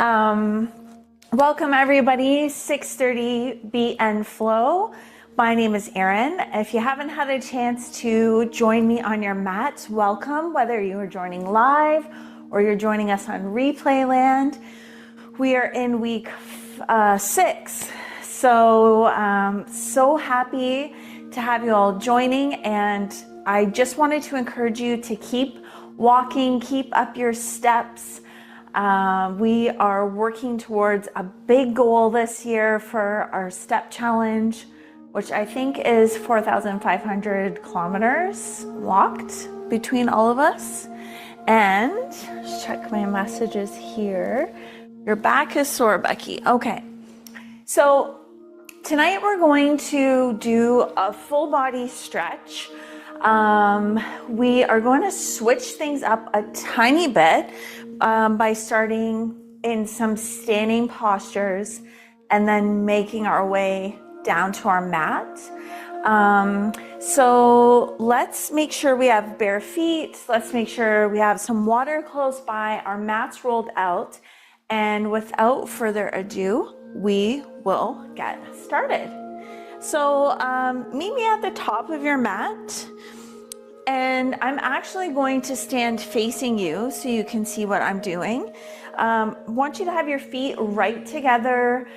Welcome everybody, 6:30 BN Flow. My name is Erin. If you haven't had a chance to join me on your mat, welcome, whether you are joining live or you're joining us on replay land. We are in week 6. So happy to have you all joining, and I just wanted to encourage you to keep walking, keep up your steps. We are working towards a big goal this year for our step challenge, which I think is 4,500 kilometers walked between all of us. And let's check my messages here. Your back is sore, Becky. Okay. So tonight we're going to do a full body stretch. We are going to switch things up a tiny bit by starting in some standing postures and then making our way down to our mat. So let's make sure we have bare feet. Let's make sure we have some water close by, our mats rolled out. And without further ado, we will get started. So meet me at the top of your mat, and I'm actually going to stand facing you so you can see what I'm doing. I want you to have your feet right together.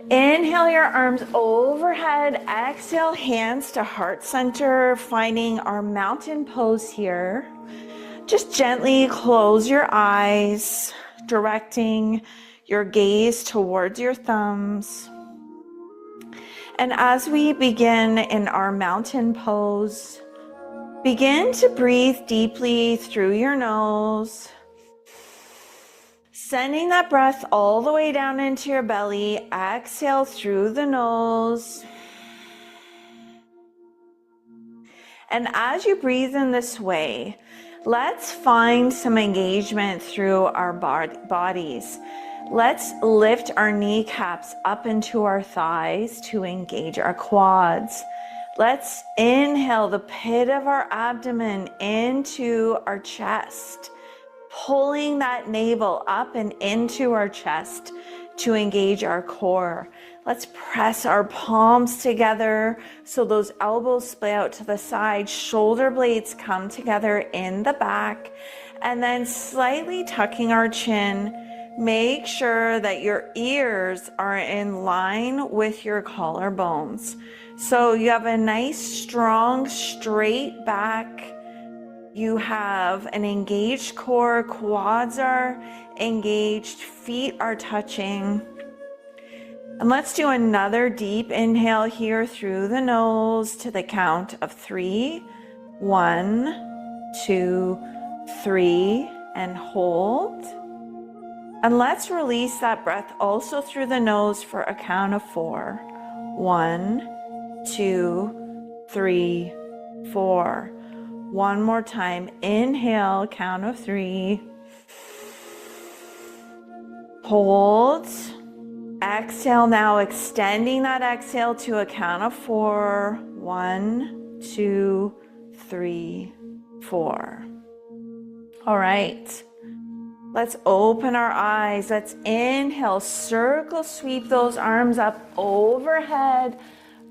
Inhale your arms overhead, exhale hands to heart center, finding our mountain pose here. Just gently close your eyes, directing your gaze towards your thumbs. And as we begin in our mountain pose, begin to breathe deeply through your nose, sending that breath all the way down into your belly. Exhale through the nose. And as you breathe in this way, let's find some engagement through our bodies. Let's lift our kneecaps up into our thighs to engage our quads. Let's inhale the pit of our abdomen into our chest, pulling that navel up and into our chest to engage our core. Let's press our palms together so those elbows splay out to the side, shoulder blades come together in the back, and then slightly tucking our chin. Make sure that your ears are in line with your collarbones. So you have a nice, strong, straight back. You have an engaged core, quads are engaged, feet are touching. And let's do another deep inhale here through the nose to the count of 3. 1, 2, 3, and hold. And let's release that breath also through the nose for a count of 4. 1, 2, 3, 4. One more time. Inhale, count of 3. Hold. Exhale now, extending that exhale to a count of 4. 1, 2, 3, 4. All right. Let's open our eyes. Let's inhale, circle sweep those arms up overhead,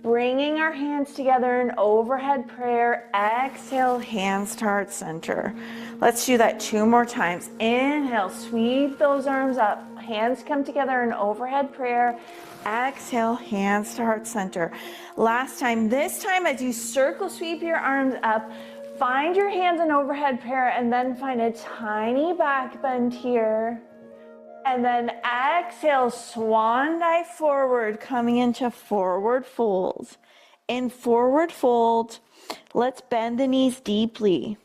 bringing our hands together in overhead prayer. Exhale, hands to heart center. Let's do that 2 more times. Inhale, sweep those arms up. Hands come together in overhead prayer. Exhale, hands to heart center. Last time. This time, as you circle sweep your arms up, find your hands in overhead prayer and then find a tiny back bend here. And then exhale, swan dive forward, coming into forward fold. In forward fold, let's bend the knees deeply.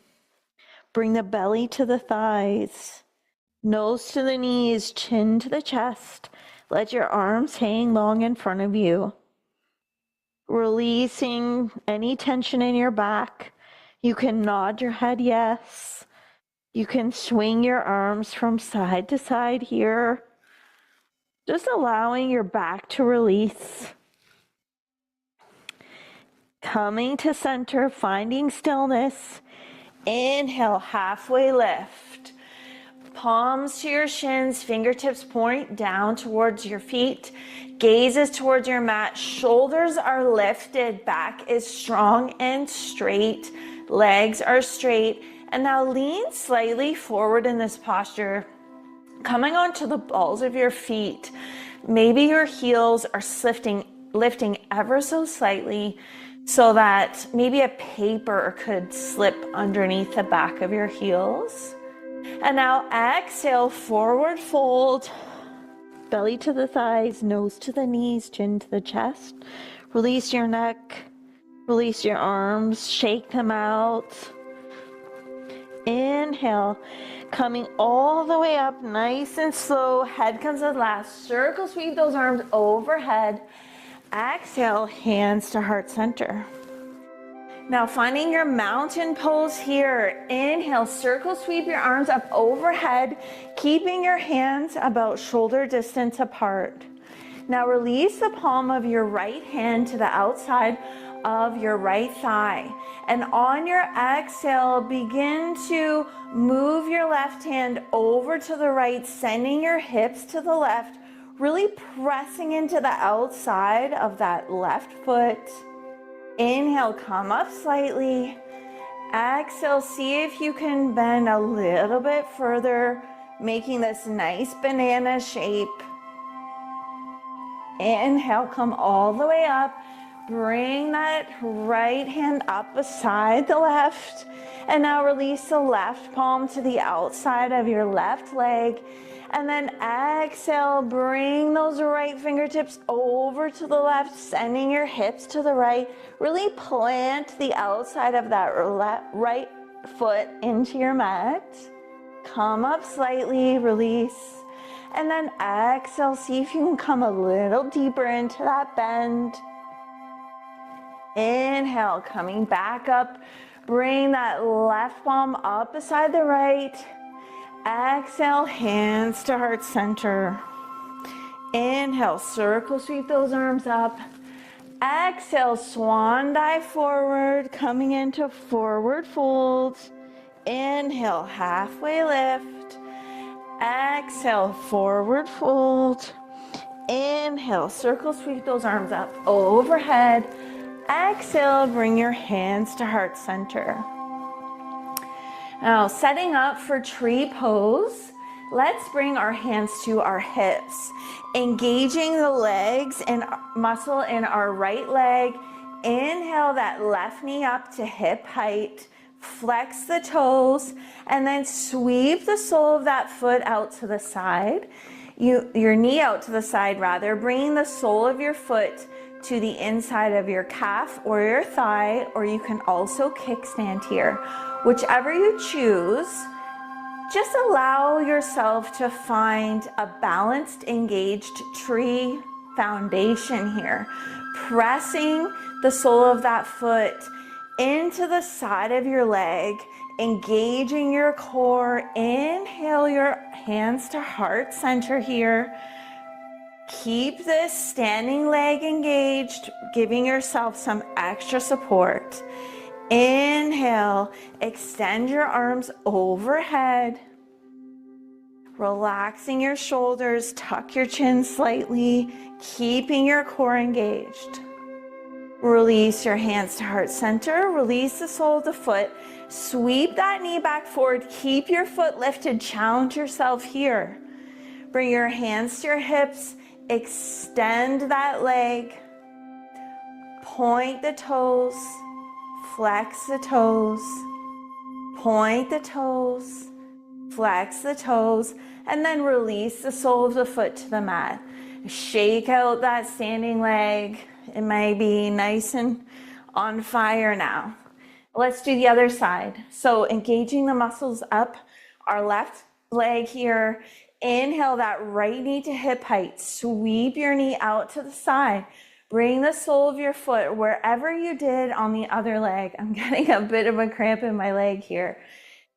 Bring the belly to the thighs, nose to the knees, chin to the chest. Let your arms hang long in front of you. Releasing any tension in your back. You can nod your head yes. You can swing your arms from side to side here. Just allowing your back to release. Coming to center, finding stillness. Inhale, halfway lift. palms to your shins, fingertips point down towards your feet, gazes towards your mat, shoulders are lifted, back is strong and straight, legs are straight, and now lean slightly forward in this posture, coming onto the balls of your feet. Maybe your heels are lifting ever so slightly so that maybe a paper could slip underneath the back of your heels. And now exhale, forward fold, belly to the thighs, nose to the knees, chin to the chest. Release your neck, release your arms, shake them out. Inhale, coming all the way up, nice and slow. Head comes at last. Circle sweep those arms overhead. Exhale, hands to heart center. Now finding your mountain pose here. Inhale, circle sweep your arms up overhead, keeping your hands about shoulder distance apart. Now release the palm of your right hand to the outside of your right thigh. And on your exhale, begin to move your left hand over to the right, sending your hips to the left, really pressing into the outside of that left foot. Inhale, come up slightly. Exhale, see if you can bend a little bit further, making this nice banana shape. Inhale, come all the way up. Bring that right hand up beside the left. And now release the left palm to the outside of your left leg. And then exhale, bring those right fingertips over to the left, sending your hips to the right. Really plant the outside of that right foot into your mat. Come up slightly, release. And then exhale, see if you can come a little deeper into that bend. Inhale, coming back up. Bring that left palm up beside the right. Exhale, hands to heart center. Inhale, circle sweep those arms up. Exhale, swan dive forward, coming into forward fold. Inhale, halfway lift. Exhale, forward fold. Inhale, circle sweep those arms up overhead. Exhale, bring your hands to heart center. Now, setting up for tree pose, let's bring our hands to our hips, engaging the legs and muscle in our right leg. Inhale that left knee up to hip height, flex the toes, and then sweep the sole of that foot out to the side. Your knee out to the side rather, bringing the sole of your foot to the inside of your calf or your thigh, or you can also kickstand here. Whichever you choose, just allow yourself to find a balanced, engaged tree foundation here. Pressing the sole of that foot into the side of your leg, engaging your core. Inhale your hands to heart center here. Keep this standing leg engaged, giving yourself some extra support. Inhale, extend your arms overhead. Relaxing your shoulders, tuck your chin slightly, keeping your core engaged. Release your hands to heart center, release the sole of the foot, sweep that knee back forward, keep your foot lifted, challenge yourself here. Bring your hands to your hips, extend that leg, point the toes, flex the toes, point the toes, flex the toes, and then release the sole of the foot to the mat. Shake out that standing leg. It may be nice and on fire now. Let's do the other side. So engaging the muscles up our left leg here. Inhale that right knee to hip height. Sweep your knee out to the side. Bring the sole of your foot wherever you did on the other leg. I'm getting a bit of a cramp in my leg here.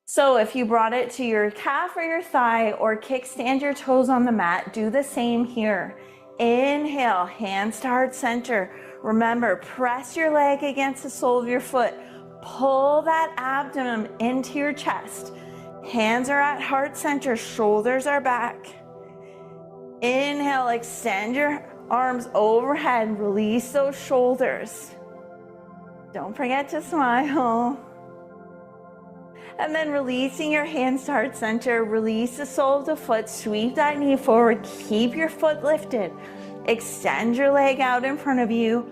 So if you brought it to your calf or your thigh or kickstand your toes on the mat, do the same here. Inhale, hands to heart center. Remember, press your leg against the sole of your foot. Pull that abdomen into your chest. Hands are at heart center, shoulders are back. Inhale, extend your arms overhead, release those shoulders. Don't forget to smile. And then releasing your hands to heart center, release the sole of the foot, sweep that knee forward, keep your foot lifted. Extend your leg out in front of you.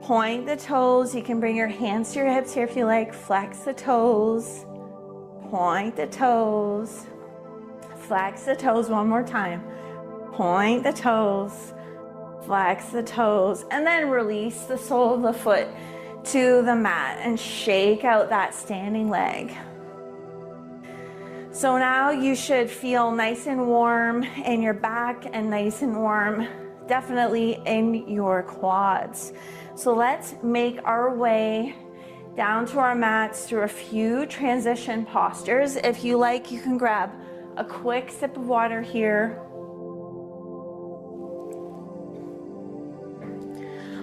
Point the toes. You can bring your hands to your hips here if you like. Flex the toes. Point the toes. Flex the toes one more time. Point the toes. Flex the toes. And then release the sole of the foot to the mat and shake out that standing leg. So now you should feel nice and warm in your back and nice and warm definitely in your quads. So let's make our way down to our mats through a few transition postures. If you like, you can grab a quick sip of water here.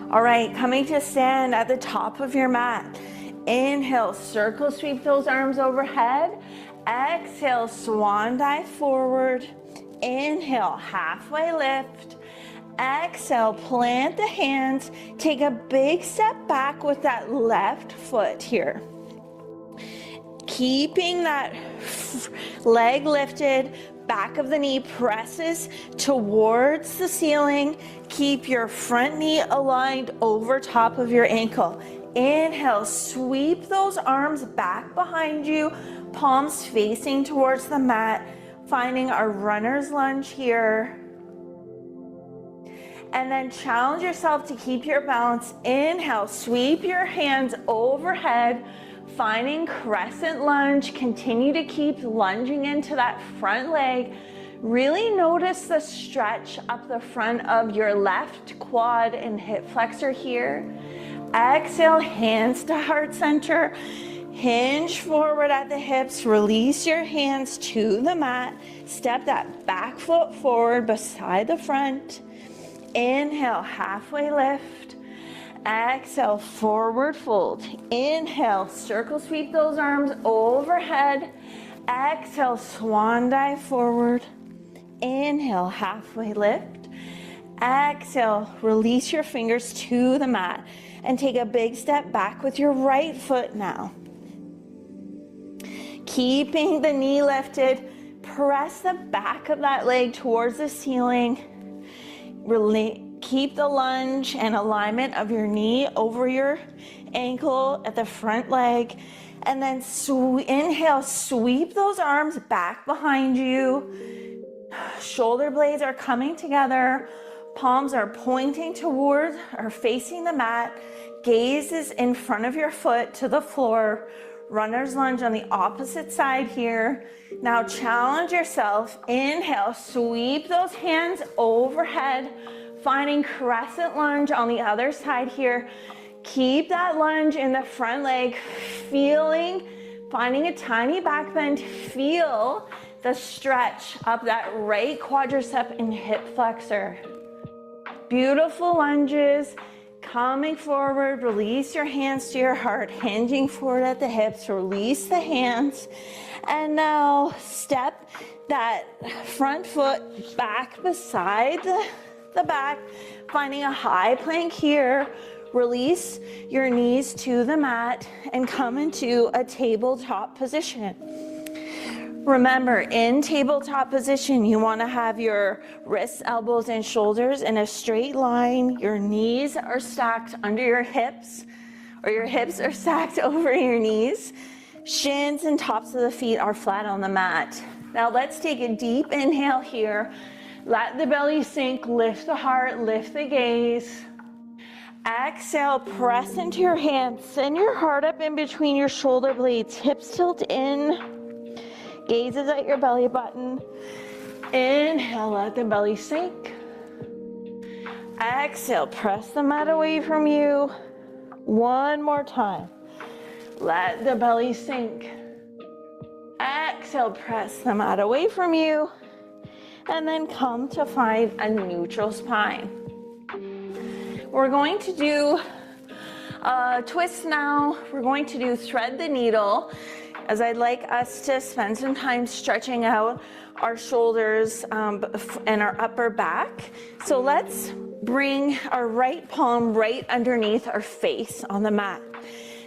All right, coming to stand at the top of your mat. Inhale, circle sweep those arms overhead. Exhale, swan dive forward. Inhale, halfway lift. Exhale, plant the hands. Take a big step back with that left foot here. Keeping that leg lifted, back of the knee presses towards the ceiling. Keep your front knee aligned over top of your ankle. Inhale, sweep those arms back behind you, palms facing towards the mat, finding our runner's lunge here. And then challenge yourself to keep your balance. Inhale, sweep your hands overhead, finding crescent lunge. Continue to keep lunging into that front leg. Really notice the stretch up the front of your left quad and hip flexor here. Exhale, hands to heart center. Hinge forward at the hips. Release your hands to the mat. Step that back foot forward beside the front. Inhale, halfway lift. Exhale, forward fold. Inhale, circle sweep those arms overhead. Exhale, swan dive forward. Inhale, halfway lift. Exhale, release your fingers to the mat and take a big step back with your right foot now. Keeping the knee lifted, press the back of that leg towards the ceiling. Keep the lunge and alignment of your knee over your ankle at the front leg. And then inhale, sweep those arms back behind you. Shoulder blades are coming together. Palms are pointing toward or facing the mat. Gaze is in front of your foot to the floor. Runner's lunge on the opposite side here. Now challenge yourself. Inhale, sweep those hands overhead, finding crescent lunge on the other side here. Keep that lunge in the front leg, finding a tiny back bend. Feel the stretch up that right quadricep and hip flexor. Beautiful lunges. Coming forward, release your hands to your heart, hinging forward at the hips, release the hands. And now step that front foot back beside the back, finding a high plank here. Release your knees to the mat and come into a tabletop position. Remember, in tabletop position, you want to have your wrists, elbows, and shoulders in a straight line. Your knees are stacked under your hips, or your hips are stacked over your knees. Shins and tops of the feet are flat on the mat. Now let's take a deep inhale here. Let the belly sink, lift the heart, lift the gaze. Exhale, press into your hands. Send your heart up in between your shoulder blades. Hips tilt in. Gazes at your belly button. Inhale, let the belly sink. Exhale, press the mat away from you. One more time. Let the belly sink. Exhale, press the mat away from you. And then come to find a neutral spine. We're going to do a twist now. We're going to do thread the needle. as I'd like us to spend some time stretching out our shoulders and our upper back. So let's bring our right palm right underneath our face on the mat.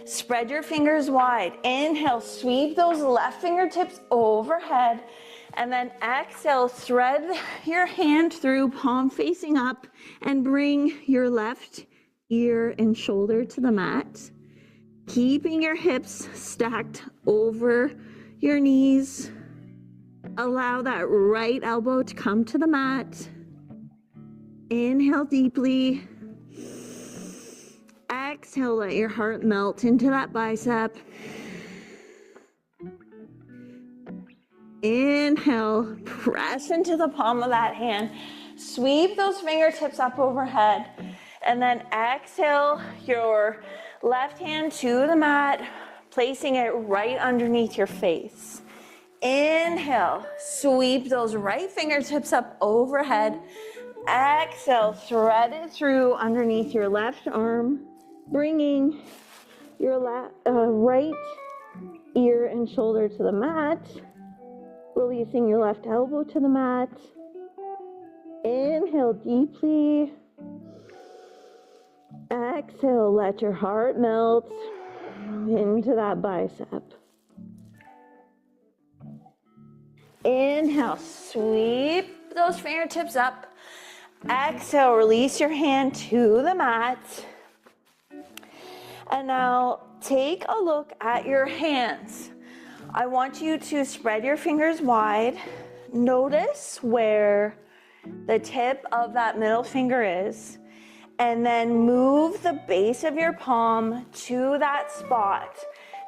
Spread your fingers wide. Inhale, sweep those left fingertips overhead. And then exhale, thread your hand through, palm facing up, and bring your left ear and shoulder to the mat. Keeping your hips stacked over your knees. Allow that right elbow to come to the mat. Inhale deeply. Exhale, let your heart melt into that bicep. Inhale, press into the palm of that hand. Sweep those fingertips up overhead. And then exhale your left hand to the mat, placing it right underneath your face. Inhale, sweep those right fingertips up overhead. Exhale, thread it through underneath your left arm, bringing your right ear and shoulder to the mat, releasing your left elbow to the mat. Inhale deeply. Exhale, let your heart melt into that bicep. Inhale, sweep those fingertips up. Exhale, release your hand to the mat. And now take a look at your hands. I want you to spread your fingers wide. Notice where the tip of that middle finger is. And then move the base of your palm to that spot.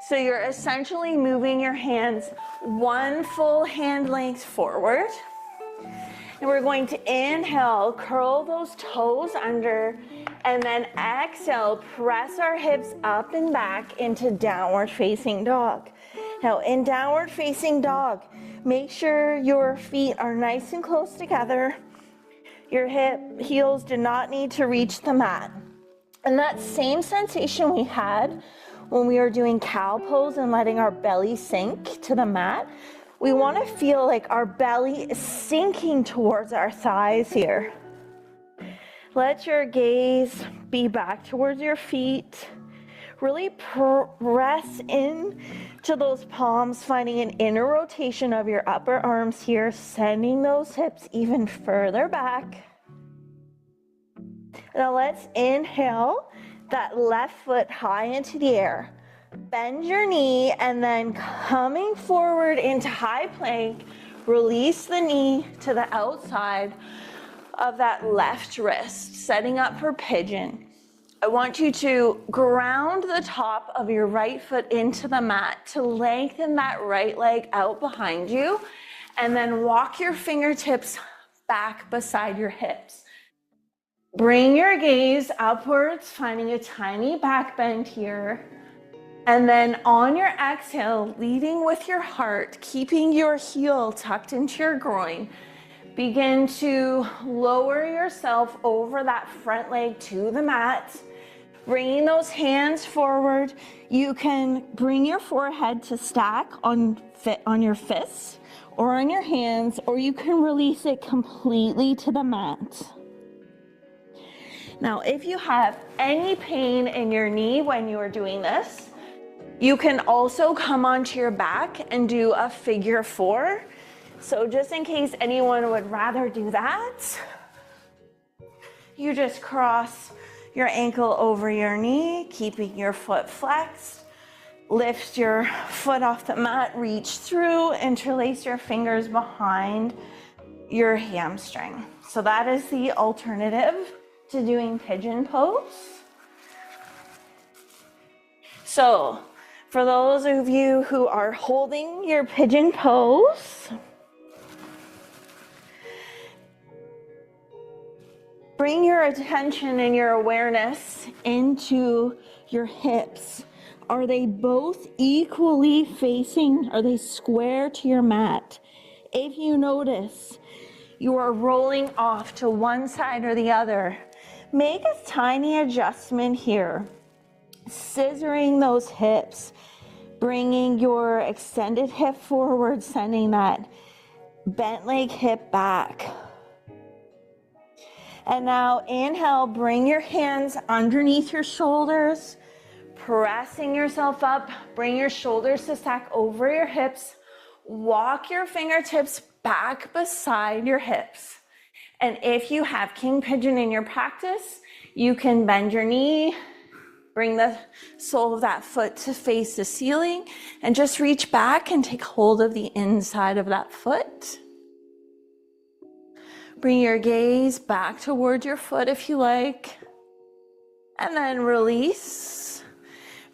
So you're essentially moving your hands one full hand length forward. And we're going to inhale, curl those toes under, and then exhale, press our hips up and back into downward facing dog. Now in downward facing dog, make sure your feet are nice and close together. Your heels do not need to reach the mat. And that same sensation we had when we were doing cow pose and letting our belly sink to the mat, we want to feel like our belly is sinking towards our thighs here. Let your gaze be back towards your feet. Really press in to those palms, finding an inner rotation of your upper arms here, sending those hips even further back. Now let's inhale that left foot high into the air. Bend your knee and then coming forward into high plank, release the knee to the outside of that left wrist, setting up for pigeon. I want you to ground the top of your right foot into the mat to lengthen that right leg out behind you, and then walk your fingertips back beside your hips. Bring your gaze upwards, finding a tiny back bend here. And then on your exhale, leading with your heart, keeping your heel tucked into your groin, begin to lower yourself over that front leg to the mat. Bringing those hands forward, you can bring your forehead to stack on your fists or on your hands, or you can release it completely to the mat. Now, if you have any pain in your knee when you are doing this, you can also come onto your back and do a figure four. So just in case anyone would rather do that, you just cross your ankle over your knee, keeping your foot flexed. Lift your foot off the mat, reach through, interlace your fingers behind your hamstring. So that is the alternative to doing pigeon pose. So for those of you who are holding your pigeon pose, bring your attention and your awareness into your hips. Are they both equally facing? Are they square to your mat? If you notice you are rolling off to one side or the other, make a tiny adjustment here. Scissoring those hips, Bringing your extended hip forward, sending that bent leg hip back. And now inhale, bring your hands underneath your shoulders, pressing yourself up. Bring your shoulders to stack over your hips. Walk your fingertips back beside your hips. And if you have king pigeon in your practice, you can bend your knee, bring the sole of that foot to face the ceiling, and just reach back and take hold of the inside of that foot. Bring your gaze back towards your foot if you like, and then release.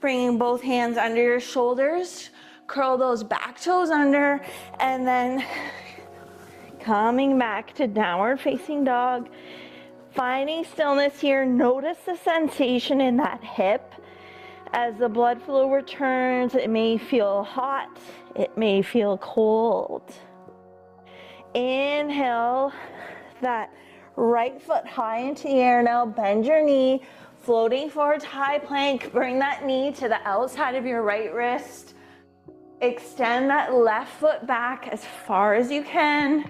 Bringing both hands under your shoulders, curl those back toes under, and then coming back to downward facing dog. Finding stillness here. Notice the sensation in that hip. As the blood flow returns, it may feel hot, it may feel cold. Inhale, that right foot high into the air. Now bend your knee, floating forward to high plank. Bring that knee to the outside of your right wrist. Extend that left foot back as far as you can.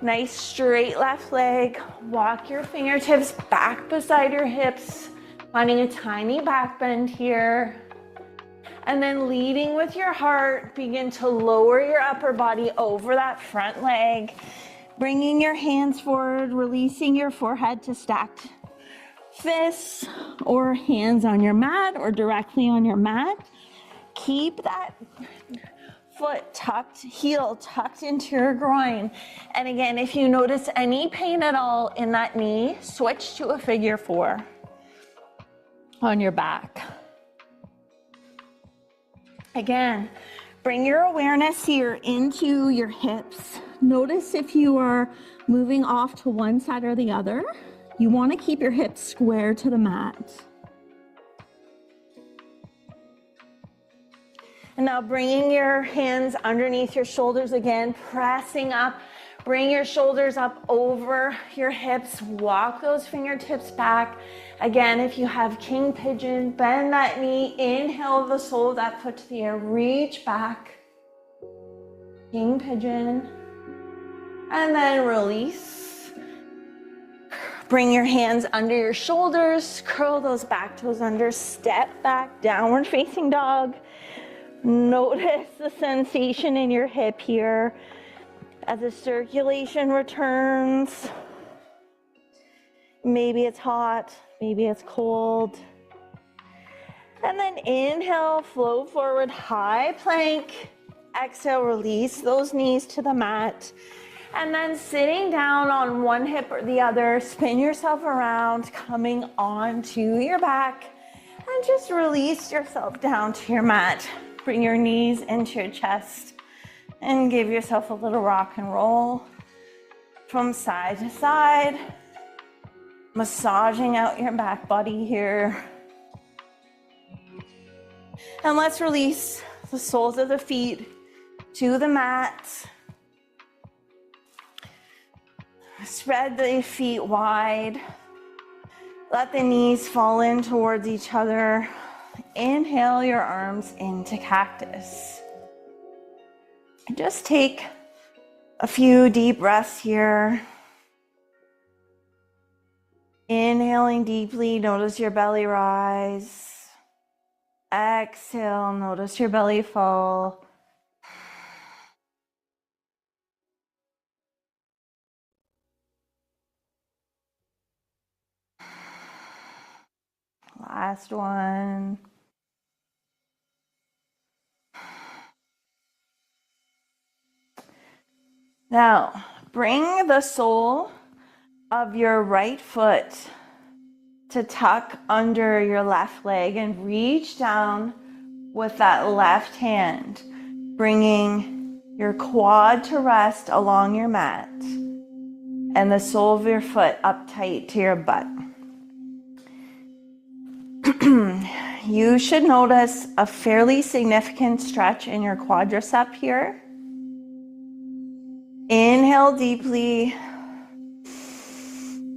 Nice straight left leg. Walk your fingertips back beside your hips, finding a tiny back bend here. And then leading with your heart, begin to lower your upper body over that front leg. Bringing your hands forward, releasing your forehead to stacked fists or hands on your mat or directly on your mat. Keep that foot tucked, heel tucked into your groin. And again, if you notice any pain at all in that knee, switch to a figure 4 on your back. Again, bring your awareness here into your hips. Notice if you are moving off to one side or the other. You want to keep your hips square to the mat. And now bringing your hands underneath your shoulders again, pressing up. Bring your shoulders up over your hips. Walk those fingertips back. Again, if you have king pigeon, bend that knee. Inhale the sole of that foot to the air. Reach back. King pigeon. And then release. Bring your hands under your shoulders. Curl those back toes under. Step back, downward facing dog. Notice the sensation in your hip here as the circulation returns. Maybe it's hot, maybe it's cold. And then inhale, flow forward, high plank. Exhale, release those knees to the mat. And then sitting down on one hip or the other, spin yourself around, coming onto your back, and just release yourself down to your mat. Bring your knees into your chest and give yourself a little rock and roll from side to side, massaging out your back body here. And let's release the soles of the feet to the mat. Spread the feet wide. Let the knees fall in towards each other. Inhale your arms into cactus. And just take a few deep breaths here. Inhaling deeply, notice your belly rise. Exhale, notice your belly fall. Last one. Now, bring the sole of your right foot to tuck under your left leg and reach down with that left hand, bringing your quad to rest along your mat and the sole of your foot up tight to your butt. You should notice a fairly significant stretch in your quadricep here. Inhale deeply.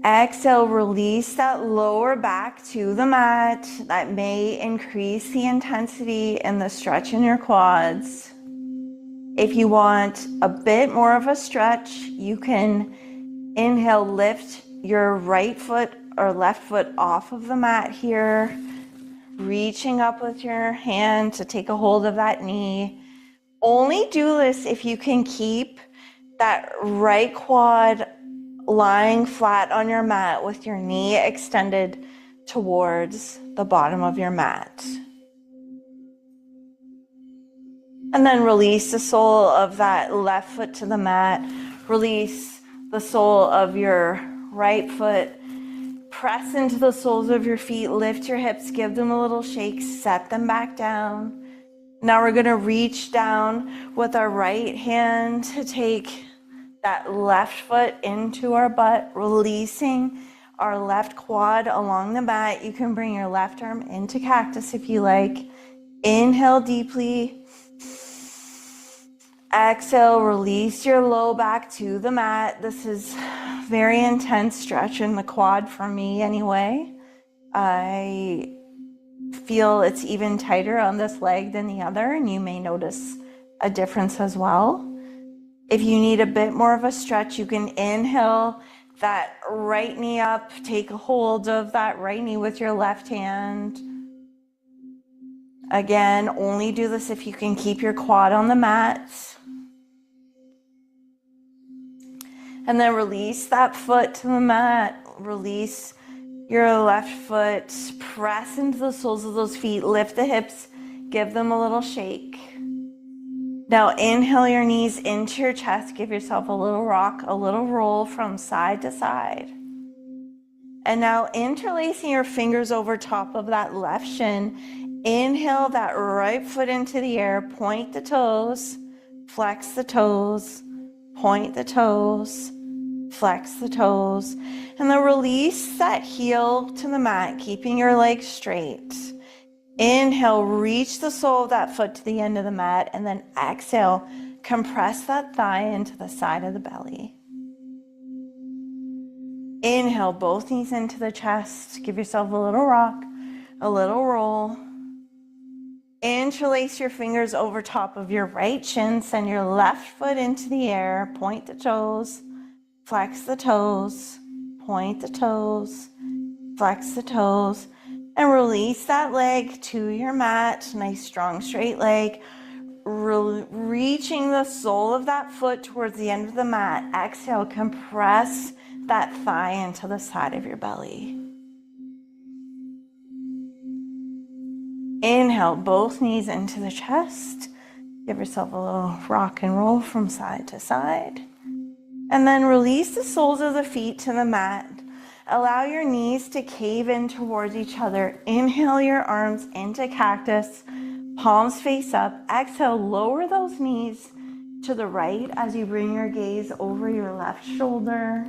Exhale, release that lower back to the mat. That may increase the intensity and the stretch in your quads. If you want a bit more of a stretch, you can inhale, lift your right foot or left foot off of the mat here, reaching up with your hand to take a hold of that knee. Only do this if you can keep that right quad lying flat on your mat with your knee extended towards the bottom of your mat. And then release the sole of that left foot to the mat. Release the sole of your right foot. Press into the soles of your feet. Lift your hips. Give them a little shake. Set them back down. Now we're going to reach down with our right hand to take that left foot into our butt, releasing our left quad along the mat. You can bring your left arm into cactus if you like. Inhale deeply. Exhale, release your low back to the mat. This is very intense stretch in the quad for me anyway. I feel it's even tighter on this leg than the other, and you may notice a difference as well. If you need a bit more of a stretch, you can inhale that right knee up, take a hold of that right knee with your left hand. Again, only do this if you can keep your quad on the mat. And then release that foot to the mat. Release your left foot. Press into the soles of those feet. Lift the hips. Give them a little shake. Now inhale your knees into your chest. Give yourself a little rock, a little roll from side to side. And now interlacing your fingers over top of that left shin. Inhale that right foot into the air. Point the toes. Flex the toes. Point the toes. Flex the toes. And then release that heel to the mat, keeping your legs straight. Inhale, reach the sole of that foot to the end of the mat, and then exhale, compress that thigh into the side of the belly. Inhale, both knees into the chest. Give yourself a little rock, a little roll. Interlace your fingers over top of your right shin. Send your left foot into the air. Point the toes, flex the toes, point the toes, flex the toes. And release that leg to your mat. Nice, strong, straight leg. Reaching the sole of that foot towards the end of the mat. Exhale, compress that thigh into the side of your belly. Inhale, both knees into the chest. Give yourself a little rock and roll from side to side. And then release the soles of the feet to the mat. Allow your knees to cave in towards each other. Inhale your arms into cactus, palms face up. Exhale, lower those knees to the right as you bring your gaze over your left shoulder.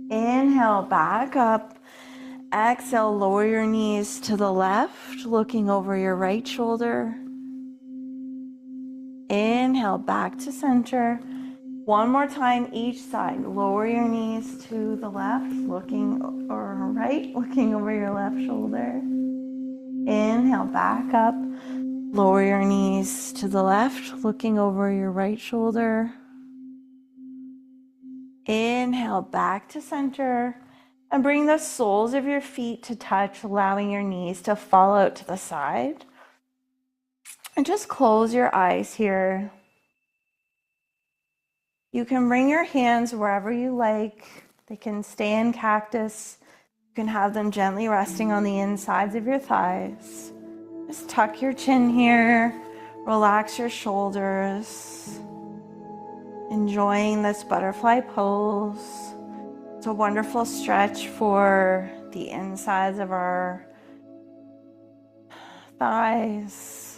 Inhale, back up. Exhale, lower your knees to the left, looking over your right shoulder. Inhale, back to center. One more time each side. Lower your knees to the left, looking or right, looking over your left shoulder. Inhale, back up. Lower your knees to the left, looking over your right shoulder. Inhale, back to center. And bring the soles of your feet to touch, allowing your knees to fall out to the side. And just close your eyes here. You can bring your hands wherever you like. They can stay in cactus. You can have them gently resting on the insides of your thighs. Just tuck your chin here. Relax your shoulders. Enjoying this butterfly pose. It's a wonderful stretch for the insides of our thighs.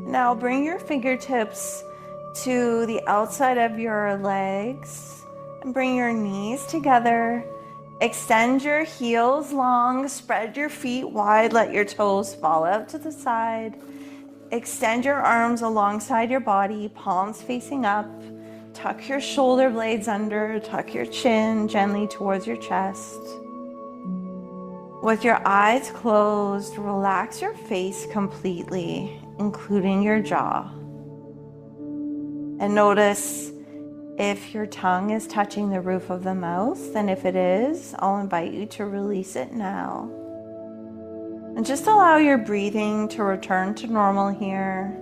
Now bring your fingertips to the outside of your legs and bring your knees together. Extend your heels long, spread your feet wide, let your toes fall out to the side. Extend your arms alongside your body, palms facing up. Tuck your shoulder blades under, tuck your chin gently towards your chest. With your eyes closed, relax your face completely, including your jaw. And notice if your tongue is touching the roof of the mouth, and if it is, I'll invite you to release it now. And just allow your breathing to return to normal here.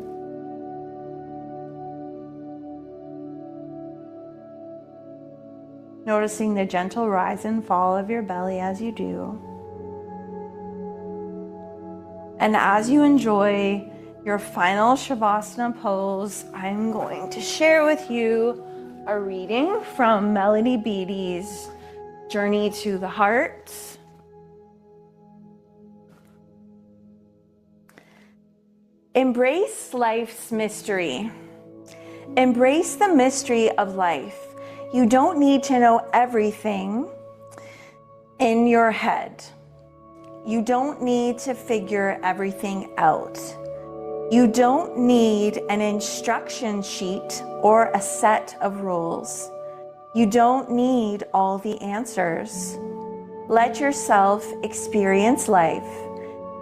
Noticing the gentle rise and fall of your belly as you do. And as you enjoy your final Shavasana pose, I'm going to share with you a reading from Melody Beattie's Journey to the Heart. Embrace life's mystery. Embrace the mystery of life. You don't need to know everything in your head. You don't need to figure everything out. You don't need an instruction sheet or a set of rules. You don't need all the answers. Let yourself experience life.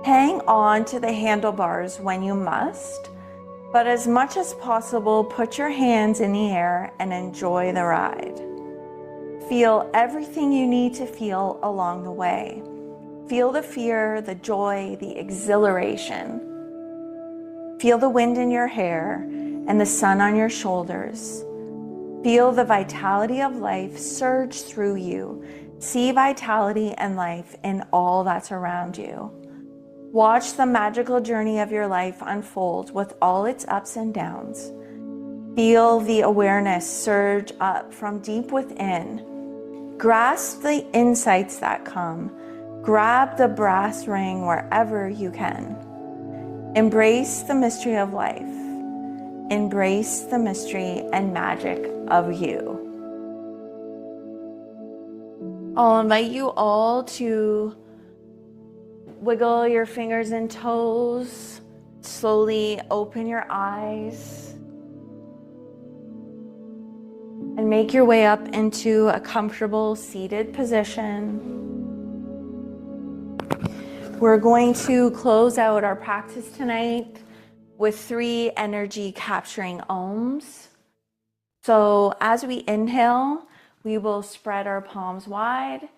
Hang on to the handlebars when you must, but as much as possible, put your hands in the air and enjoy the ride. Feel everything you need to feel along the way. Feel the fear, the joy, the exhilaration. Feel the wind in your hair and the sun on your shoulders. Feel the vitality of life surge through you. See vitality and life in all that's around you. Watch the magical journey of your life unfold with all its ups and downs. Feel the awareness surge up from deep within. Grasp the insights that come. Grab the brass ring wherever you can. Embrace the mystery of life. Embrace the mystery and magic of you. I'll invite you all to wiggle your fingers and toes. Slowly open your eyes. And make your way up into a comfortable seated position. We're going to close out our practice tonight with 3 energy capturing ohms. So as we inhale, we will spread our palms wide,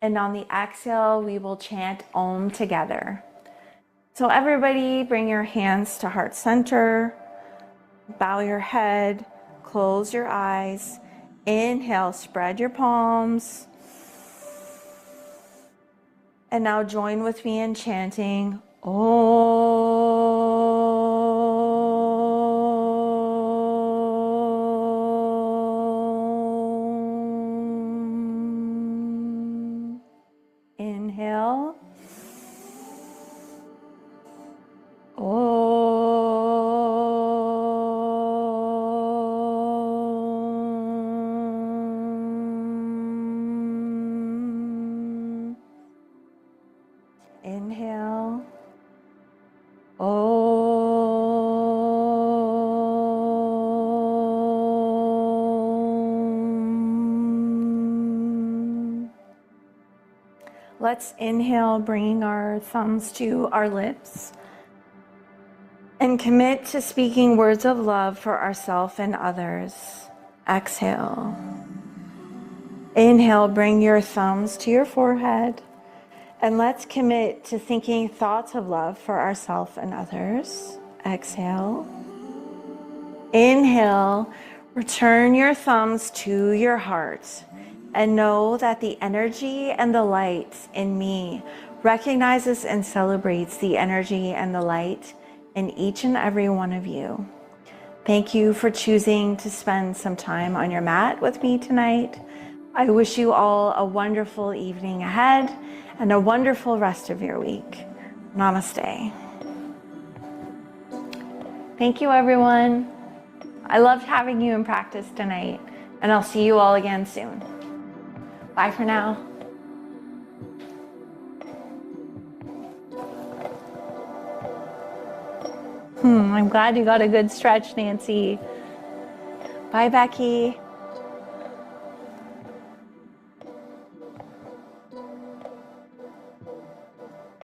and on the exhale, we will chant Om together. So everybody bring your hands to heart center, bow your head, close your eyes, inhale, spread your palms. And now join with me in chanting Om. Inhale. Inhale. Om. Let's inhale, bringing our thumbs to our lips, and commit to speaking words of love for ourselves and others. Exhale. Inhale, bring your thumbs to your forehead. And let's commit to thinking thoughts of love for ourselves and others. Exhale. Inhale, return your thumbs to your heart and know that the energy and the light in me recognizes and celebrates the energy and the light in each and every one of you. Thank you for choosing to spend some time on your mat with me tonight. I wish you all a wonderful evening ahead and a wonderful rest of your week. Namaste. Thank you, everyone. I loved having you in practice tonight, and I'll see you all again soon. Bye for now. I'm glad you got a good stretch, Nancy. Bye, Becky.